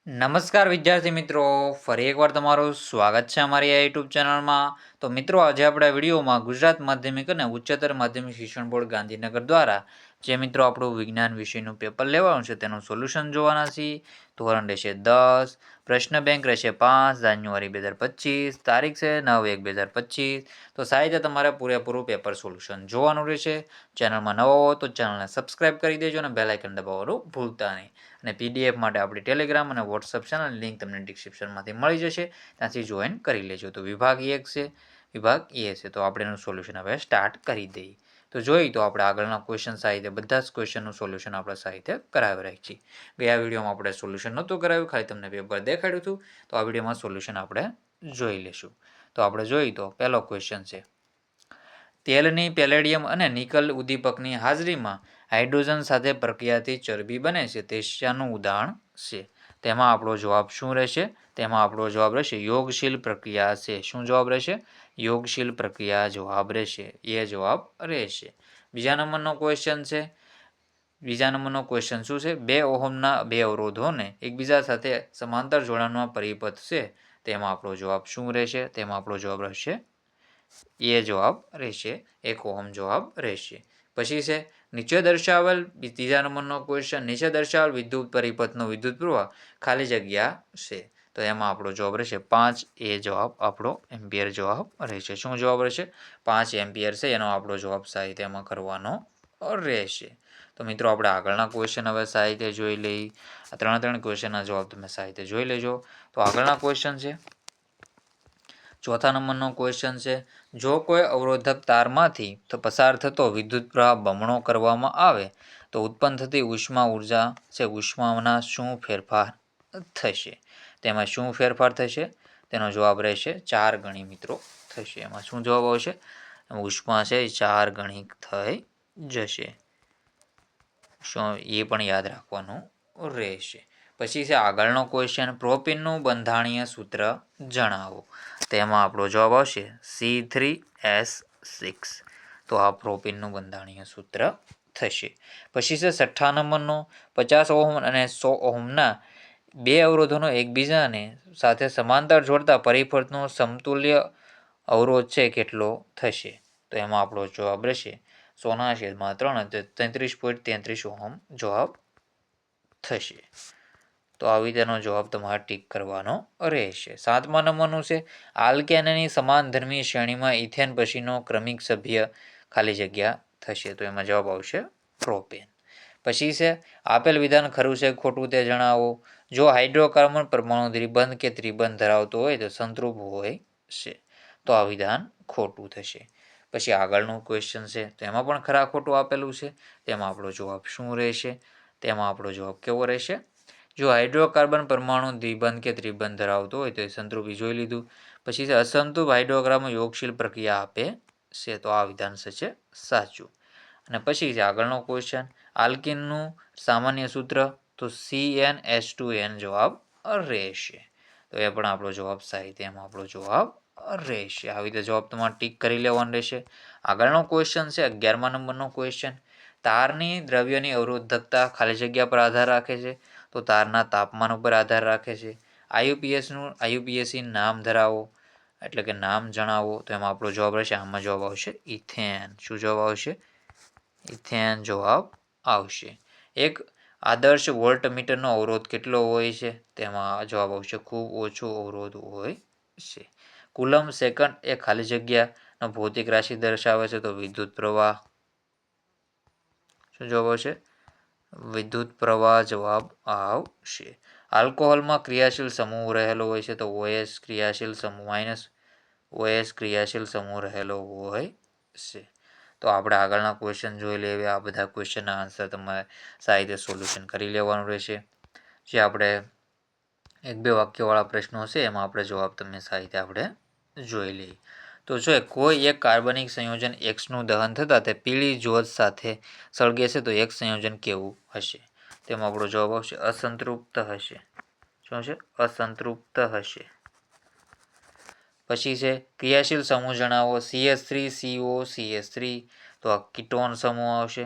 નમસ્કાર વિદ્યાર્થી મિત્રો, ફરી એકવાર તમારું સ્વાગત છે અમારી આ યુટ્યુબ ચેનલમાં. તો મિત્રો, આજે આપણે વિડીયોમાં ગુજરાત માધ્યમિક અને ઉચ્ચતર માધ્યમિક શિક્ષણ બોર્ડ ગાંધીનગર દ્વારા જે મિત્રો આપણું વિજ્ઞાન વિષયનું પેપર લેવાનું છે તેનું સોલ્યુશન જોવાના છીએ. ધોરણ રહેશે 10, પ્રશ્ન બેંક રહેશે 5 જાન્યુઆરી 2025, તારીખ છે 9/1/2025. તો સાહેબ તમારે પૂરેપૂરું પેપર સોલ્યુશન જોવાનું રહેશે. ચેનલમાં નવો હો તો ચેનલને સબસ્ક્રાઇબ કરી દેજો અને બેલ આઇકન દબાવવાનું ભૂલતા નહીં. અને પીડીએફ માટે આપણી ટેલિગ્રામ અને વોટ્સઅપ ચેનલ લિંક તમને ડિસ્ક્રિપ્શનમાંથી મળી જશે, ત્યાંથી જોઈન કરી લેજો. તો વિભાગ 1 છે, વિભાગ એ છે. તો આપણે એનું સોલ્યુશન હવે સ્ટાર્ટ કરી દઈએ. તો જોઈએ તો આપણે આગળના ક્વેશ્ચન સાહિત્ય બધા જ ક્વેશ્ચનનું સોલ્યુશન આપણે સાહિત્ય કરાવી રાખીએ છીએ. ગયા વિડીયોમાં આપણે સોલ્યુશન નહોતું કરાવ્યું, ખાલી તમને પેપર દેખાડ્યું હતું. તો આ વિડીયોમાં સોલ્યુશન આપણે જોઈ લઈશું. તો આપણે જોઈએ તો પહેલો ક્વેશ્ચન છે, તેલની પેલેડિયમ અને નિકલ ઉદ્દીપકની હાજરીમાં હાઇડ્રોજન સાથે પ્રક્રિયાથી ચરબી બને છે તે શાનું ઉદાહરણ છે? તેમાં આપણો જવાબ શું રહેશે? તેમાં આપણો જવાબ રહેશે યોગશીલ પ્રક્રિયા છે. શું જવાબ રહેશે? યોગશીલ પ્રક્રિયા જવાબ રહેશે. એ જવાબ રહેશે. બીજા નંબરનો ક્વેશ્ચન છે. બીજા નંબરનો ક્વેશ્ચન શું છે? 2 ઓહમના 2 અવરોધોને એકબીજા સાથે સમાંતર જોડાણમાં પરિપથ છે. તેમાં આપણો જવાબ શું રહેશે? તેમાં આપણો જવાબ રહેશે એ જવાબ રહેશે. 1 ઓહમ જવાબ રહેશે. પછી છે નીચે દર્શાવેલ ત્રીજા નંબરનો ક્વેશ્ચન, નીચે દર્શાવેલ વિદ્યુત પરિપથનો વિદ્યુત પ્રવાહ ખાલી જગ્યા છે. તો એમાં આપણો જવાબ રહેશે 5. એ જવાબ આપણો એમ્પિયર જવાબ રહેશે. શું જવાબ રહેશે? 5 એમ્પિયર છે એનો આપણો જવાબ સાહિત્યમાં કરવાનો રહેશે. તો મિત્રો, આપણે આગળના ક્વેશ્ચન હવે સાહિત્ય જોઈ લઈ. આ 3 ક્વેશ્ચનના જવાબ તમે સાહિત્ય જોઈ લેજો. તો આગળના ક્વેશ્ચન છે, ચોથા નંબરનો ક્વેશ્ચન છે, જો કોઈ અવરોધક તારમાંથી પસાર થતો વિદ્યુત પ્રવાહ બમણો કરવામાં આવે તો ઉત્પન્ન થતી ઉષ્મા ઉર્જા છે ઉષ્માના શું ફેરફાર થશે? તેમાં શું ફેરફાર થશે? તેનો જવાબ રહેશે 4 ગણી મિત્રો થશે. એમાં શું જવાબ આવશે? ઉષ્મા છે 4 ગણી થઈ જશે. શું એ પણ યાદ રાખવાનું રહેશે. પછી છે આગળનો ક્વેશ્ચન, પ્રોપીનનું બંધારણીય સૂત્ર જણાવો. તેમાં આપણો જવાબ આવશે C3S6. તો આ પ્રોપીનનું બંધારણીય સૂત્ર થશે. પછી છે 6 નંબરનો, 50 ઓહમ અને 100 ઓહમના 2 અવરોધોનો એકબીજાને સાથે સમાંતર જોડતા પરિપથનો સમતુલ્ય અવરોધ છે કેટલો થશે? તો એમાં આપણો જવાબ રહેશે 100/3 33.33 ઓહમ જવાબ થશે. તો આવી તેનો જવાબ તમારે ટીક કરવાનો રહેશે. 7મા નંબરનું છે, આલ્કેનની સમાનધર્મી શ્રેણીમાં ઇથેન પછીનો ક્રમિક સભ્ય ખાલી જગ્યા થશે. તો એમાં જવાબ આવશે પ્રોપેન. પછી છે આપેલ વિધાન ખરું છે ખોટું તે જણાવો. જો હાઇડ્રોકાર્બન પરમાણુ દ્વિબંધ કે ત્રિબંધ ધરાવતો હોય તો સંતૃપ હોય છે. તો આ વિધાન ખોટું થશે. પછી આગળનું ક્વેશ્ચન છે, તો એમાં પણ ખરા ખોટું આપેલું છે. તેમાં આપણો જવાબ શું રહેશે? તેમાં આપણો જવાબ કેવો રહેશે? જો હાઇડ્રોકાર્બન પરમાણુ દ્વિબંધ કે ત્રિબંધ ધરાવતો હોય તો એ સંતૃપી જોઈ લીધું. પછી છે અસંતૃપ હાઇડ્રોકાર્બન યોગશીલ પ્રક્રિયા આપે છે. તો આ વિધાન છે સાચું. અને પછી છે આગળનો ક્વેશ્ચન, આલ્કીનનું સામાન્ય સૂત્ર તો CnH2n જવાબ રહેશે. તો એ પણ આપણો જવાબ સાહિત્યમાં આપણો જવાબ રહેશે. આવી રીતે જવાબ તમારે ટીક કરી લેવાનો રહેશે. આગળનો ક્વેશ્ચન છે 11મા નંબરનો ક્વેશ્ચન, તારની દ્રવ્યની અવરોધકતા ખાલી જગ્યા પર આધાર રાખે છે. તો તારના તાપમાન ઉપર આધાર રાખે છે. આઈયુપીએસી નામ ધરાવો, એટલે કે નામ જણાવો. તો એમાં આપણો જવાબ રહેશે, આમાં જવાબ આવશે ઇથેન. શું જવાબ આવશે? ઇથેન જવાબ આવશે. એક આદર્શ વોલ્ટમીટરનો અવરોધ કેટલો હોય છે? તેમાં જવાબ આવશે ખૂબ ઓછો અવરોધ હોય છે. કુલમ સેકન્ડ એ ખાલી જગ્યાનો ભૌતિક રાશિ દર્શાવે છે. તો વિદ્યુત પ્રવાહ. શું જવાબ આવશે? વિદ્યુત પ્રવાહ જવાબ આવશે. આલ્કોહોલમાં ક્રિયાશીલ સમૂહ રહેલો હોય છે. તો OS ક્રિયાશીલ સમૂહ OS ક્રિયાશીલ સમૂહ રહેલો હોય છે. તો આપણે આગળના ક્વેશ્ચન જોઈ લઈએ. આ બધા ક્વેશ્ચનના આન્સર તમારે સાહિત્ય સોલ્યુશન કરી લેવાનું રહેશે. જે આપણે 1-2 વાક્યવાળા પ્રશ્નો છે એમાં આપણે જવાબ તમે સાહિત્ય આપણે જોઈ લઈએ. તો જો કોઈ એક કાર્બનિક સંયોજન Xનું દહન થતાં તે પીળી જ્યોત સાથે સળગે છે તો એક સંયોજન કેવું હશે? તેમાં આપણો જવાબ આવશે અસંતૃપ્ત હશે. શું છે? અસંતૃપ્ત હશે. પછી છે ક્રિયાશીલ સમૂહ જણાવો. CH3COCH3. તો આ કીટોન સમૂહ આવશે,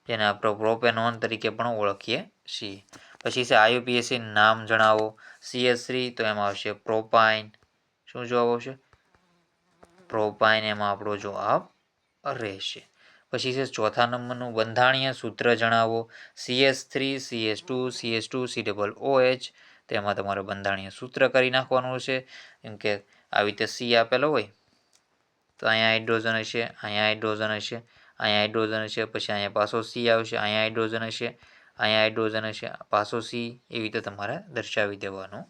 જેને આપણે પ્રોપેનોન તરીકે પણ ઓળખીએ છીએ. પછી છે IUPAC નામ જણાવો. CH3 તો એમાં આવશે પ્રોપાઇન. શું જવાબ આવશે? પ્રોપાઇન એમાં આપણો જવાબ રહેશે. પછી છે ચોથા નંબરનું બંધારણીય સૂત્ર જણાવો. CH3 CH2 CH2 COOH તેમાં તમારે બંધારણીય સૂત્ર કરી નાખવાનું છે. કેમ કે આવી રીતે C આપેલો હોય તો અહીંયા હાઇડ્રોજન હશે, અહીંયા હાઇડ્રોજન હશે, અહીંયા હાઇડ્રોજન હશે, પછી અહીંયા પાછો C આવશે, અહીંયા હાઇડ્રોજન હશે, અહીંયા હાઇડ્રોજન હશે, પાછો C, એવી રીતે તમારે દર્શાવી દેવાનું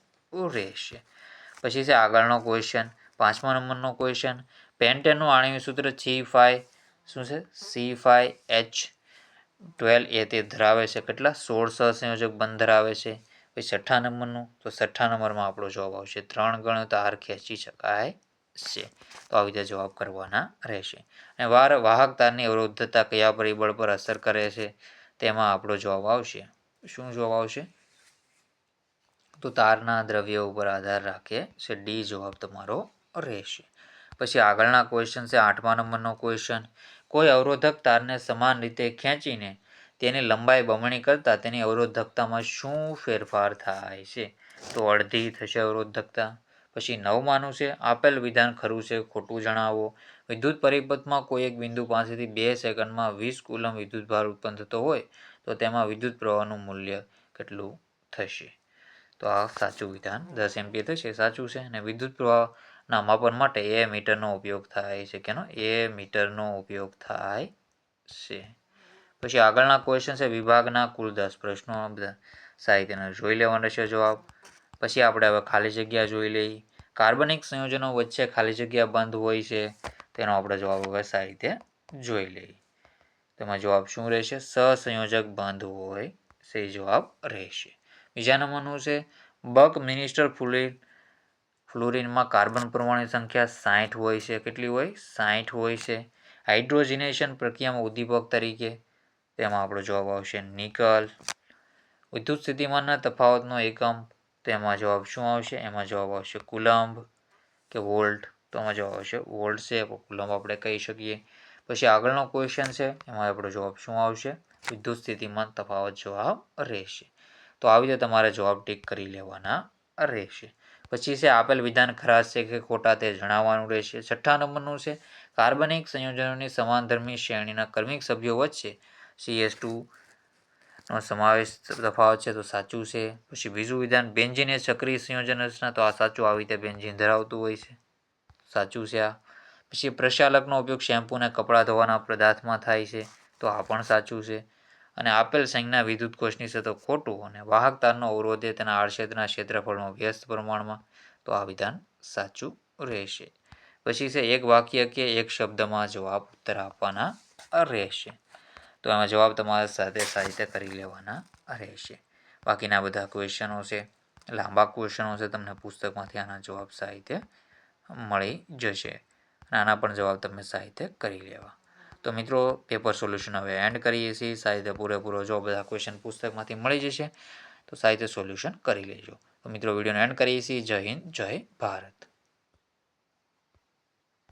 રહેશે. પછી છે આગળનો ક્વેશ્ચન, 5મા નંબરનો ક્વેશ્ચન. પેન્ટેનનું આણ્વિક સૂત્ર C5 શું છે? C5H12 એ તે ધરાવે છે કેટલા? 16 સહસંયોજક બંધ ધરાવે છે. પછી 6ઠ્ઠા નંબરનું, તો 6ઠ્ઠા નંબરમાં આપણો જવાબ આવશે 3 ગણો તાર ખેંચી શકાય છે. તો આવી રીતે જવાબ કરવાના રહેશે. અને વાહક તારની અવરોધતા કયા પરિબળ પર અસર કરે છે? તેમાં આપણો જવાબ આવશે. શું જવાબ આવશે? તો તારના દ્રવ્ય ઉપર આધાર રાખે છે. ડી જવાબ તમારો રહેશે. પછી આગળના ક્વેશ્ચન છે 8મા નંબરનો ક્વેશ્ચન. કોઈ અવરોધક તારને સમાન રીતે ખેંચીને તેની લંબાઈ બમણી કરતાં તેની અવરોધકતામાં શું ફેરફાર થાય છે? તો અડધી થશે અવરોધકતા. પછી 9માનું છે આપેલ વિધાન ખરું છે ખોટું જણાવો. વિદ્યુત પરિપથમાં કોઈ એક બિંદુ પાસેથી 2 સેકન્ડમાં 20 કુલમ વિદ્યુતભાર ઉત્પન્ન થતો હોય તો તેમાં વિદ્યુત પ્રવાહનું મૂલ્ય કેટલું થશે? તો આ સાચું વિધાન 10 એમ્પિયર થશે, સાચું છે. અને વિદ્યુત પ્રવાહના માપન માટે એ મીટરનો ઉપયોગ થાય છે. કેનો? એ મીટરનો ઉપયોગ થાય છે. પછી આગળના ક્વેશ્ચન છે વિભાગના કુલ 10 પ્રશ્નો બધા સાહિત્યના જોઈ લેવાનો છે જવાબ. પછી આપણે હવે ખાલી જગ્યા જોઈ લઈએ. કાર્બનિક સંયોજનો વચ્ચે ખાલી જગ્યા બંધ હોય છે, તેનો આપણે જવાબ હવે સાહિત્ય જોઈ લઈએ. તેમાં જવાબ શું રહેશે? સહસંયોજક બંધ હોય છે જવાબ રહેશે. બીજા નંબરનું છે બકમિનિસ્ટર ફ્લોરિનમાં કાર્બન પરમાણુની સંખ્યા 60 હોય છે. કેટલી હોય? 60 હોય છે. હાઇડ્રોજનેશન પ્રક્રિયામાં ઉદ્દીપક તરીકે તેમાં આપણો જવાબ આવશે નિકલ. વિદ્યુત સ્થિતિમાનના તફાવતનો એકમ, તેમાં જવાબ શું આવશે? એમાં જવાબ આવશે કુલંબ કે વોલ્ટ. તો એમાં જવાબ આવશે વોલ્ટ છે, કુલંબ આપણે કહી શકીએ. પછી આગળનો ક્વેશ્ચન છે એમાં આપણો જવાબ શું આવશે? વિદ્યુત સ્થિતિમાન તફાવત જવાબ રહેશે. તો આવી રીતે તમારે જવાબ ટીક કરી લેવાના રહેશે. પછી છે આપેલ વિધાન ખરા છે કે ખોટા તે જણાવવાનું રહેશે. 6ઠ્ઠા નંબરનું છે કાર્બનિક સંયોજનોની સમાનધર્મી શ્રેણીના કર્મિક સભ્યો વચ્ચે CH2 નો સમાવેશ તફાવત છે, તો સાચું છે. પછી બીજું વિધાન બેન્ઝીન એ સક્રિય સંયોજન રચના, તો આ સાચું. આવી રીતે બેન્ઝીન ધરાવતું હોય છે, સાચું છે આ. પછી પ્રક્ષાલકનો ઉપયોગ શેમ્પૂ અને કપડાં ધોવાના પદાર્થમાં થાય છે, તો આ પણ સાચું છે. અને આપેલ સંજ્ઞા વિદ્યુત કોષની છે તો ખોટું. અને વાહક તારનો અવરોધ એ તેના આડછેદના ક્ષેત્રફળમાં વ્યસ્ત પ્રમાણમાં, તો આ વિધાન સાચું રહેશે. પછી છે એક વાક્ય કે એક શબ્દમાં જવાબ ઉત્તર આપવાના રહેશે. તો એમાં જવાબ તમારે સાથે સાહિત્ય કરી લેવાના રહેશે. બાકીના બધા ક્વેશ્ચનો છે લાંબા ક્વેશ્ચનો છે, તમને પુસ્તકમાંથી આના જવાબ સાહિત્ય મળી જશે. આના પણ જવાબ તમે સાહિત્ય કરી લેવા. તો મિત્રો પેપર સોલ્યુશન હવે એન્ડ કરીએ છીએ. સાહિત્ય પૂરેપૂરો જો બધા ક્વેશ્ચન પુસ્તકમાંથી મળી જશે તો સાહિત્ય સોલ્યુશન કરી લેજો. તો મિત્રો વિડીયોને એન્ડ કરીએ છીએ. જય હિન્દ, જય ભારત.